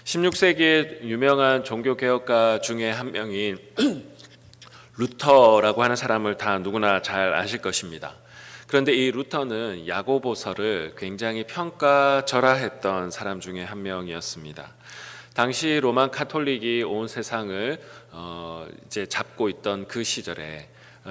16세기의 유명한 종교개혁가 중에 한 명인 루터라고 하는 사람을 다 누구나 잘 아실 것입니다. 그런데 이 루터는 야고보서를 굉장히 평가절하했던 사람 중에 한 명이었습니다. 당시 로만 카톨릭이 온 세상을 이제 잡고 있던 그 시절에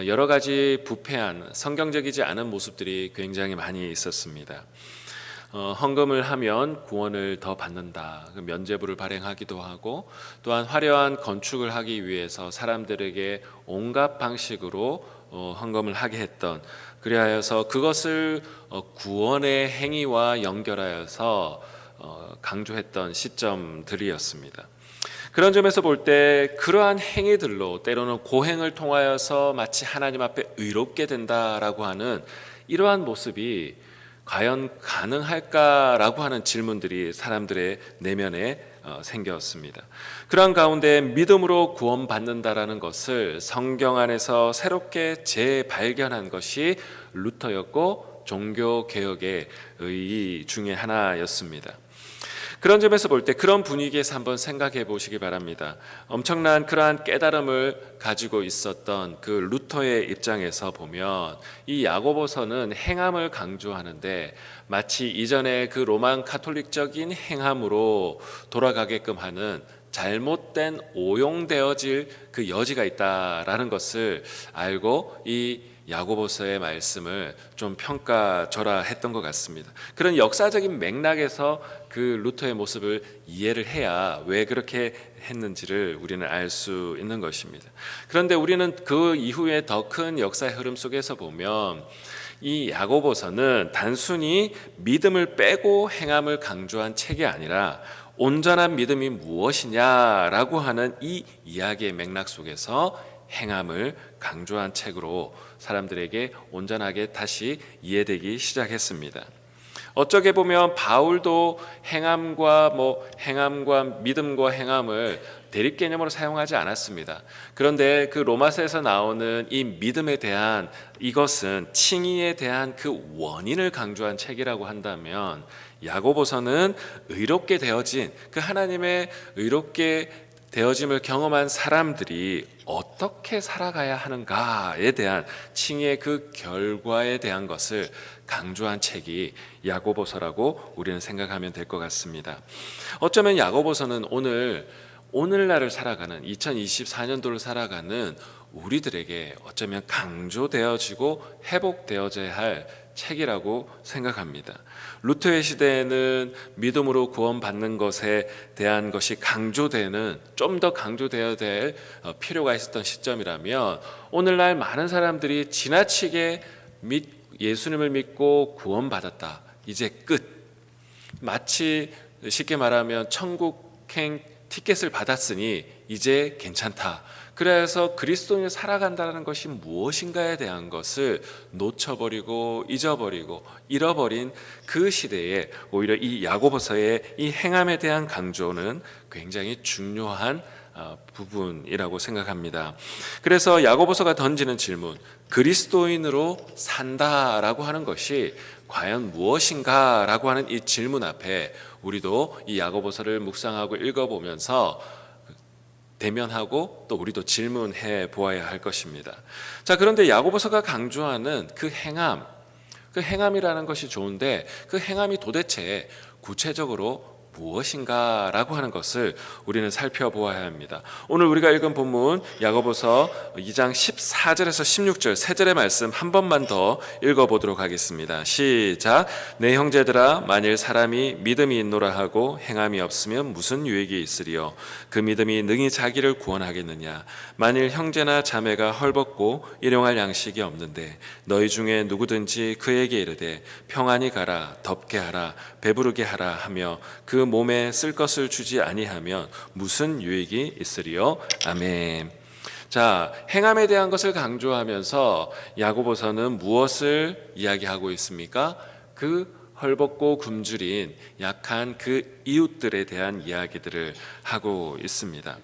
여러 가지 부패한 성경적이지 않은 모습들이 굉장히 많이 있었습니다. 헌금을 하면 구원을 더 받는다. 면죄부를 발행하기도 하고 또한 화려한 건축을 하기 위해서 사람들에게 온갖 방식으로 헌금을 하게 했던, 그리하여서 그것을 구원의 행위와 연결하여서 강조했던 시점들이었습니다. 그런 점에서 볼 때 그러한 행위들로 때로는 고행을 통하여서 마치 하나님 앞에 의롭게 된다라고 하는 이러한 모습이 과연 가능할까라고 하는 질문들이 사람들의 내면에 생겼습니다. 그러한 가운데 믿음으로 구원받는다라는 것을 성경 안에서 새롭게 재발견한 것이 루터였고 종교개혁의 의의 중에 하나였습니다. 그런 점에서 볼 때 그런 분위기에서 한번 생각해 보시기 바랍니다. 엄청난 그러한 깨달음을 가지고 있었던 그 루터의 입장에서 보면 이 야고보서는 행함을 강조하는데 마치 이전의 그 로만 카톨릭적인 행함으로 돌아가게끔 하는 잘못된 오용되어질 그 여지가 있다라는 것을 알고 이 야고보서의 말씀을 좀 평가절하했던 것 같습니다. 그런 역사적인 맥락에서 그 루터의 모습을 이해를 해야 왜 그렇게 했는지를 우리는 알 수 있는 것입니다. 그런데 우리는 그 이후에 더 큰 역사의 흐름 속에서 보면 이 야고보서는 단순히 믿음을 빼고 행함을 강조한 책이 아니라 온전한 믿음이 무엇이냐라고 하는 이 이야기의 맥락 속에서 행함을 강조한 책으로 사람들에게 온전하게 다시 이해되기 시작했습니다. 어쩌게 보면 바울도 행함과 믿음과 행함을 대립 개념으로 사용하지 않았습니다. 그런데 그 로마서에서 나오는 이 믿음에 대한 이것은 칭의에 대한 그 원인을 강조한 책이라고 한다면 야고보서는 의롭게 되어진 그 하나님의 의롭게 되어짐을 경험한 사람들이 어떻게 살아가야 하는가에 대한 칭의의 그 결과에 대한 것을 강조한 책이 야고보서라고 우리는 생각하면 될 것 같습니다. 어쩌면 야고보서는 오늘날을 살아가는 2024년도를 살아가는 우리들에게 어쩌면 강조되어지고 회복되어져야 할 책이라고 생각합니다. 루터의 시대에는 믿음으로 구원받는 것에 대한 것이 강조되는, 좀 더 강조되어야 될 필요가 있었던 시점이라면 오늘날 많은 사람들이 지나치게 예수님을 믿고 구원받았다, 이제 끝, 마치 쉽게 말하면 천국행 티켓을 받았으니 이제 괜찮다, 그래서 그리스도인을 살아간다는 것이 무엇인가에 대한 것을 놓쳐버리고 잊어버리고 잃어버린 그 시대에 오히려 이 야고보서의 이 행함에 대한 강조는 굉장히 중요한 부분이라고 생각합니다. 그래서 야고보서가 던지는 질문, 그리스도인으로 산다라고 하는 것이 과연 무엇인가라고 하는 이 질문 앞에 우리도 이 야고보서를 묵상하고 읽어보면서 대면하고 또 우리도 질문해 보아야 할 것입니다. 자, 그런데 야고보서가 강조하는 그 행함이라는 것이 좋은데 그 행함이 도대체 구체적으로 무엇인가라고 하는 것을 우리는 살펴보아야 합니다. 오늘 우리가 읽은 본문 야고보서 2장 14절에서 16절 세 절의 말씀 한 번만 더 읽어보도록 하겠습니다. 시작. 내 형제들아, 만일 사람이 믿음이 있노라 하고 행함이 없으면 무슨 유익이 있으리요? 그 믿음이 능히 자기를 구원하겠느냐? 만일 형제나 자매가 헐벗고 일용할 양식이 없는데 너희 중에 누구든지 그에게 이르되 평안히 가라, 덥게 하라, 배부르게 하라 하며 그 몸에 쓸 것을 주지 아니하면 무슨 유익이 있으리요? 아멘. 자, 행함에 대한 것을 강조하면서 야고보서는 무엇을 이야기하고 있습니까? 그 헐벗고 굶주린 약한 그 이웃들에 대한 이야기들을 하고 있습니다.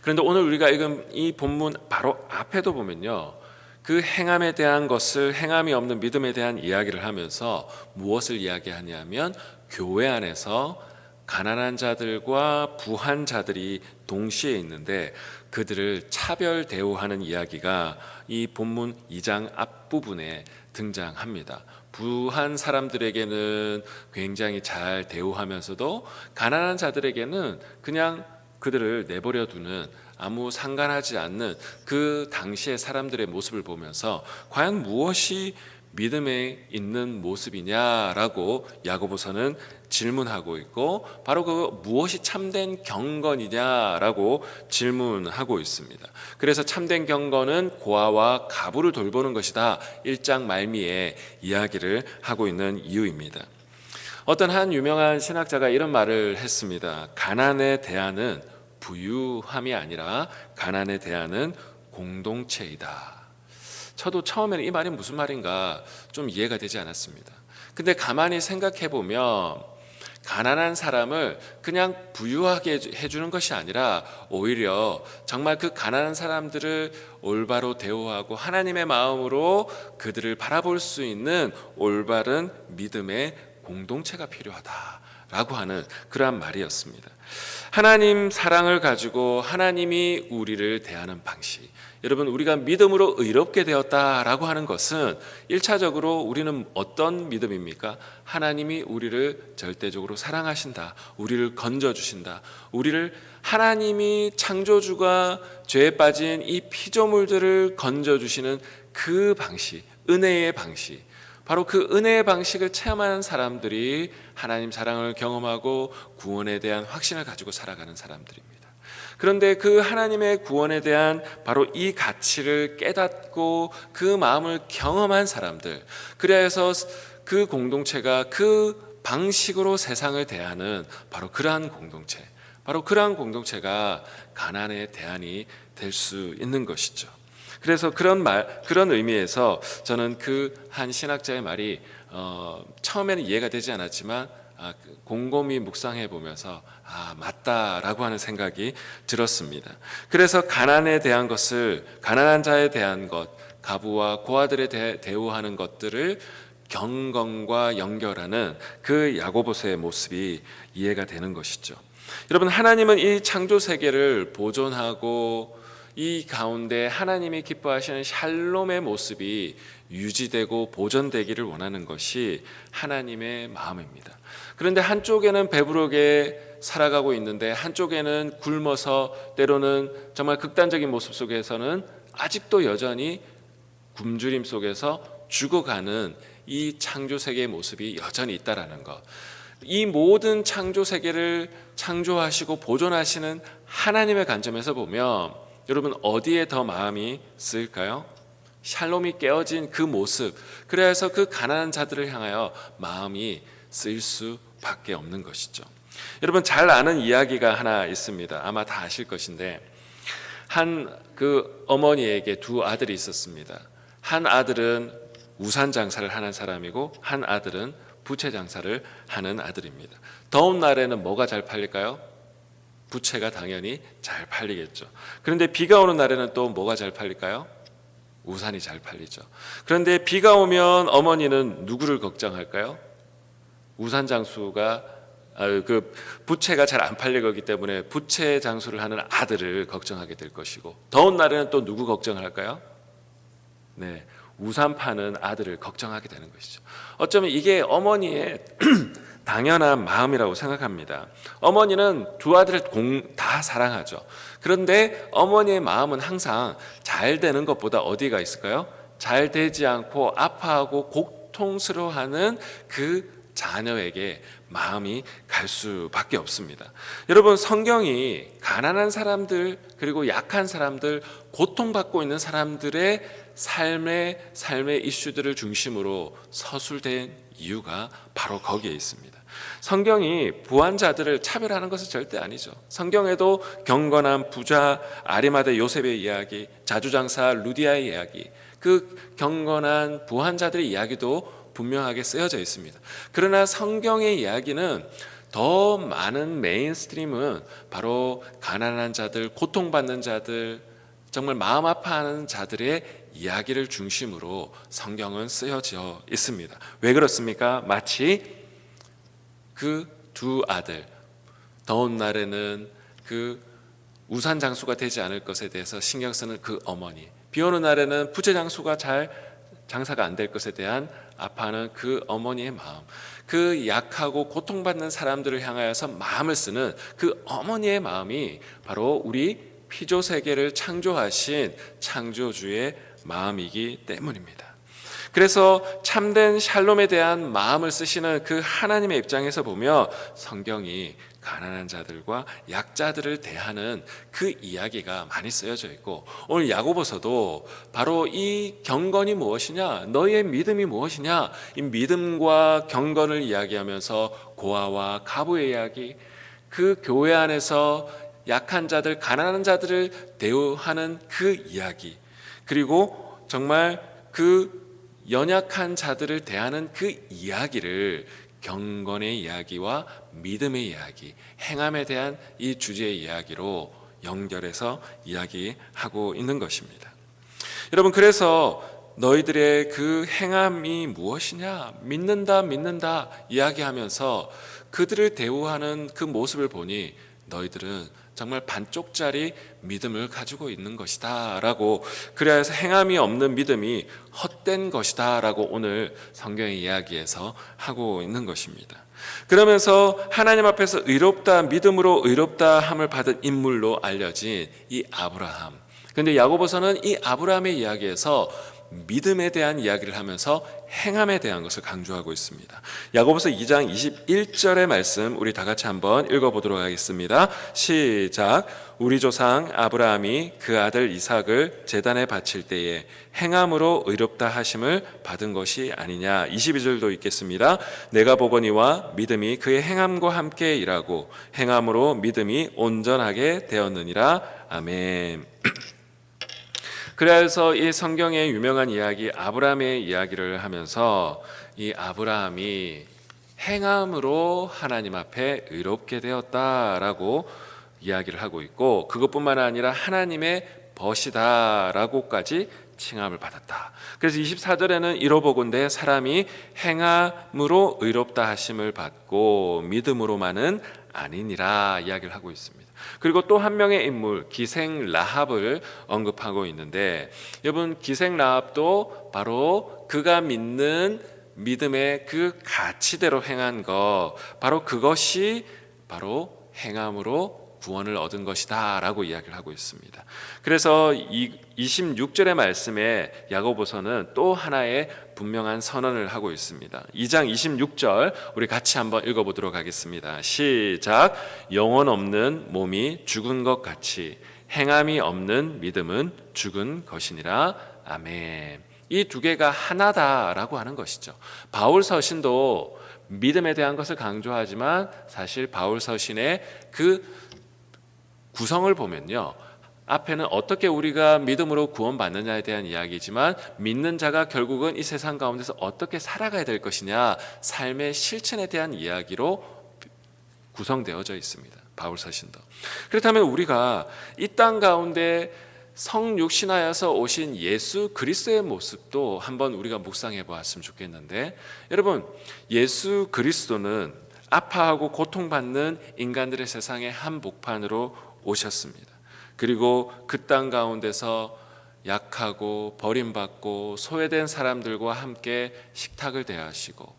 그런데 오늘 우리가 읽은 이 본문 바로 앞에도 보면요, 그 행함에 대한 것을, 행함이 없는 믿음에 대한 이야기를 하면서 무엇을 이야기하냐면 교회 안에서 가난한 자들과 부한 자들이 동시에 있는데 그들을 차별 대우하는 이야기가 이 본문 2장 앞부분에 등장합니다. 부한 사람들에게는 굉장히 잘 대우하면서도 가난한 자들에게는 그냥 그들을 내버려 두는, 아무 상관하지 않는 그 당시의 사람들의 모습을 보면서 과연 무엇이 믿음에 있는 모습이냐라고 야고보서는 질문하고 있고, 바로 그 무엇이 참된 경건이냐라고 질문하고 있습니다. 그래서 참된 경건은 고아와 가부를 돌보는 것이다, 1장 말미에 이야기를 하고 있는 이유입니다. 어떤 한 유명한 신학자가 이런 말을 했습니다. 가난에 대하는 부유함이 아니라 가난에 대하는 공동체이다. 저도 처음에는 이 말이 무슨 말인가 좀 이해가 되지 않았습니다. 근데 가만히 생각해 보면 가난한 사람을 그냥 부유하게 해주는 것이 아니라 오히려 정말 그 가난한 사람들을 올바로 대우하고 하나님의 마음으로 그들을 바라볼 수 있는 올바른 믿음의 공동체가 필요하다라고 하는 그러한 말이었습니다. 하나님 사랑을 가지고 하나님이 우리를 대하는 방식, 여러분, 우리가 믿음으로 의롭게 되었다라고 하는 것은 1차적으로 우리는 어떤 믿음입니까? 하나님이 우리를 절대적으로 사랑하신다, 우리를 건져주신다, 우리를 하나님이 창조주가 죄에 빠진 이 피조물들을 건져주시는 그 방식, 은혜의 방식, 바로 그 은혜의 방식을 체험하는 사람들이 하나님 사랑을 경험하고 구원에 대한 확신을 가지고 살아가는 사람들입니다. 그런데 그 하나님의 구원에 대한 바로 이 가치를 깨닫고 그 마음을 경험한 사람들, 그래서 그 공동체가 그 방식으로 세상을 대하는 바로 그러한 공동체, 바로 그러한 공동체가 가난의 대안이 될 수 있는 것이죠. 그래서 그런 의미에서 저는 그 한 신학자의 말이 처음에는 이해가 되지 않았지만 곰곰이 묵상해 보면서 맞다라고 하는 생각이 들었습니다. 그래서 가난에 대한 것을, 가난한 자에 대한 것, 가부와 고아들에 대우하는 것들을 경건과 연결하는 그 야고보서의 모습이 이해가 되는 것이죠. 여러분, 하나님은 이 창조 세계를 보존하고 이 가운데 하나님이 기뻐하시는 샬롬의 모습이 유지되고 보존되기를 원하는 것이 하나님의 마음입니다. 그런데 한쪽에는 배부르게 살아가고 있는데 한쪽에는 굶어서 때로는 정말 극단적인 모습 속에서는 아직도 여전히 굶주림 속에서 죽어가는 이 창조 세계의 모습이 여전히 있다라는 것. 이 모든 창조 세계를 창조하시고 보존하시는 하나님의 관점에서 보면 여러분, 어디에 더 마음이 쓰일까요? 샬롬이 깨어진 그 모습, 그래서 그 가난한 자들을 향하여 마음이 쓰일 수밖에 없는 것이죠. 여러분, 잘 아는 이야기가 하나 있습니다. 아마 다 아실 것인데, 한 그 어머니에게 두 아들이 있었습니다. 한 아들은 우산 장사를 하는 사람이고 한 아들은 부채 장사를 하는 아들입니다. 더운 날에는 뭐가 잘 팔릴까요? 부채가 당연히 잘 팔리겠죠. 그런데 비가 오는 날에는 또 뭐가 잘 팔릴까요? 우산이 잘 팔리죠. 그런데 비가 오면 어머니는 누구를 걱정할까요? 우산 장수가 그 부채가 잘 안 팔릴 거기 때문에 부채 장수를 하는 아들을 걱정하게 될 것이고, 더운 날에는 또 누구 걱정할까요? 네, 우산 파는 아들을 걱정하게 되는 것이죠. 어쩌면 이게 어머니의 당연한 마음이라고 생각합니다. 어머니는 두 아들을 다 사랑하죠. 그런데 어머니의 마음은 항상 잘 되는 것보다 어디가 있을까요? 잘 되지 않고 아파하고 고통스러워하는 그 자녀에게 마음이 갈 수밖에 없습니다. 여러분, 성경이 가난한 사람들 그리고 약한 사람들, 고통받고 있는 사람들의 삶의 이슈들을 중심으로 서술된 이유가 바로 거기에 있습니다. 성경이 부한 자들을 차별하는 것은 절대 아니죠. 성경에도 경건한 부자 아리마대 요셉의 이야기, 자주장사 루디아의 이야기, 그 경건한 부한 자들의 이야기도 분명하게 쓰여져 있습니다. 그러나 성경의 이야기는 더 많은 메인스트림은 바로 가난한 자들, 고통받는 자들, 정말 마음 아파하는 자들의 이야기를 중심으로 성경은 쓰여져 있습니다. 왜 그렇습니까? 마치 그 두 아들, 더운 날에는 그 우산 장수가 되지 않을 것에 대해서 신경 쓰는 그 어머니, 비 오는 날에는 부채 장수가 잘 장사가 안 될 것에 대한 아파하는 그 어머니의 마음, 그 약하고 고통받는 사람들을 향하여서 마음을 쓰는 그 어머니의 마음이 바로 우리 피조 세계를 창조하신 창조주의 마음이기 때문입니다. 그래서 참된 샬롬에 대한 마음을 쓰시는 그 하나님의 입장에서 보며 성경이 가난한 자들과 약자들을 대하는 그 이야기가 많이 쓰여져 있고, 오늘 야고보서도 바로 이 경건이 무엇이냐, 너희의 믿음이 무엇이냐, 이 믿음과 경건을 이야기하면서 고아와 가부의 이야기, 그 교회 안에서 약한 자들, 가난한 자들을 대우하는 그 이야기, 그리고 정말 그 연약한 자들을 대하는 그 이야기를 경건의 이야기와 믿음의 이야기, 행함에 대한 이 주제의 이야기로 연결해서 이야기하고 있는 것입니다. 여러분, 그래서 너희들의 그 행함이 무엇이냐, 믿는다 이야기하면서 그들을 대우하는 그 모습을 보니 너희들은 정말 반쪽짜리 믿음을 가지고 있는 것이다 라고, 그래야 해서 행함이 없는 믿음이 헛된 것이다 라고 오늘 성경의 이야기에서 하고 있는 것입니다. 그러면서 하나님 앞에서 의롭다, 믿음으로 의롭다 함을 받은 인물로 알려진 이 아브라함, 그런데 야고보서는 이 아브라함의 이야기에서 믿음에 대한 이야기를 하면서 행함에 대한 것을 강조하고 있습니다. 야고보서 2장 21절의 말씀 우리 다 같이 한번 읽어보도록 하겠습니다. 시작. 우리 조상 아브라함이 그 아들 이삭을 제단에 바칠 때에 행함으로 의롭다 하심을 받은 것이 아니냐. 22절도 읽겠습니다. 내가 보거니와 믿음이 그의 행함과 함께 일하고 행함으로 믿음이 온전하게 되었느니라. 아멘. 그래서 이 성경의 유명한 이야기 아브라함의 이야기를 하면서 이 아브라함이 행함으로 하나님 앞에 의롭게 되었다라고 이야기를 하고 있고, 그것뿐만 아니라 하나님의 벗이다라고까지 칭함을 받았다. 그래서 24절에는 이로보건대 사람이 행함으로 의롭다 하심을 받고 믿음으로만은 아니니라 이야기를 하고 있습니다. 그리고 또 한 명의 인물 기생 라합을 언급하고 있는데, 여러분 기생 라합도 바로 그가 믿는 믿음의 그 가치대로 행한 것, 바로 그것이 바로 행함으로 구원을 얻은 것이다 라고 이야기를 하고 있습니다. 그래서 26절의 말씀에 야고보서는 또 하나의 분명한 선언을 하고 있습니다. 2장 26절 우리 같이 한번 읽어보도록 하겠습니다. 시작. 영혼 없는 몸이 죽은 것 같이 행함이 없는 믿음은 죽은 것이니라. 아멘. 이 두 개가 하나다라고 하는 것이죠. 바울 서신도 믿음에 대한 것을 강조하지만 사실 바울 서신의 그 구성을 보면요, 앞에는 어떻게 우리가 믿음으로 구원받느냐에 대한 이야기지만 믿는 자가 결국은 이 세상 가운데서 어떻게 살아가야 될 것이냐, 삶의 실천에 대한 이야기로 구성되어져 있습니다. 바울 서신도. 그렇다면 우리가 이 땅 가운데 성육신하여서 오신 예수 그리스도의 모습도 한번 우리가 묵상해 보았으면 좋겠는데, 여러분 예수 그리스도는 아파하고 고통받는 인간들의 세상의 한복판으로 오셨습니다. 그리고 그 땅 가운데서 약하고 버림받고 소외된 사람들과 함께 식탁을 대하시고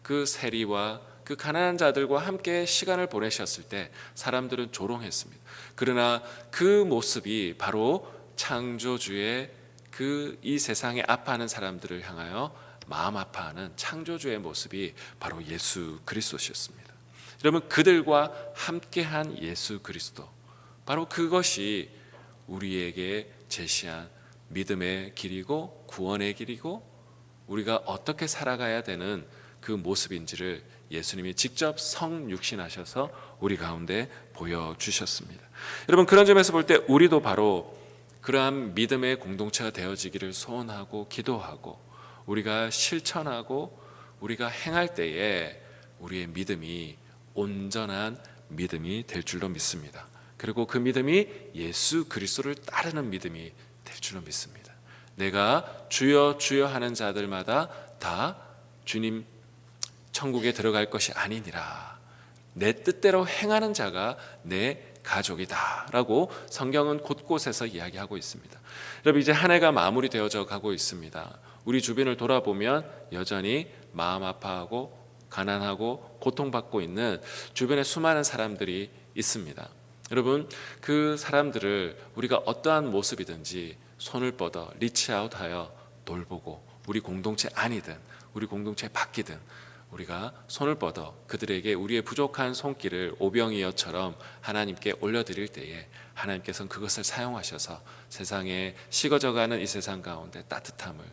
그 세리와 그 가난한 자들과 함께 시간을 보내셨을 때 사람들은 조롱했습니다. 그러나 그 모습이 바로 창조주의 그 이 세상에 아파하는 사람들을 향하여 마음 아파하는 창조주의 모습이 바로 예수 그리스도셨습니다. 여러분 그들과 함께한 예수 그리스도, 바로 그것이 우리에게 제시한 믿음의 길이고 구원의 길이고 우리가 어떻게 살아가야 되는 그 모습인지를 예수님이 직접 성육신하셔서 우리 가운데 보여주셨습니다. 여러분 그런 점에서 볼 때 우리도 바로 그러한 믿음의 공동체가 되어지기를 소원하고 기도하고, 우리가 실천하고 우리가 행할 때에 우리의 믿음이 온전한 믿음이 될 줄로 믿습니다. 그리고 그 믿음이 예수 그리스도를 따르는 믿음이 될 줄로 믿습니다. 내가 주여 주여 하는 자들마다 다 주님 천국에 들어갈 것이 아니니라. 내 뜻대로 행하는 자가 내 가족이다라고 성경은 곳곳에서 이야기하고 있습니다. 여러분, 이제 한 해가 마무리되어져 가고 있습니다. 우리 주변을 돌아보면 여전히 마음 아파하고 가난하고 고통받고 있는 주변에 수많은 사람들이 있습니다. 여러분, 그 사람들을 우리가 어떠한 모습이든지 손을 뻗어 리치아웃하여 돌보고, 우리 공동체 안이든 우리 공동체 밖이든 우리가 손을 뻗어 그들에게 우리의 부족한 손길을 오병이어처럼 하나님께 올려드릴 때에 하나님께서는 그것을 사용하셔서 세상에 식어져가는 이 세상 가운데 따뜻함을,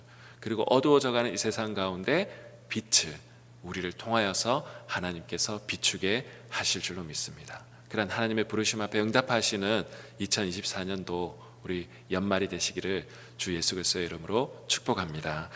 그리고 어두워져가는 이 세상 가운데 빛을 우리를 통하여서 하나님께서 비추게 하실 줄로 믿습니다. 그런 하나님의 부르심 앞에 응답하시는 2024년도 우리 연말이 되시기를 주 예수 그리스도의 이름으로 축복합니다.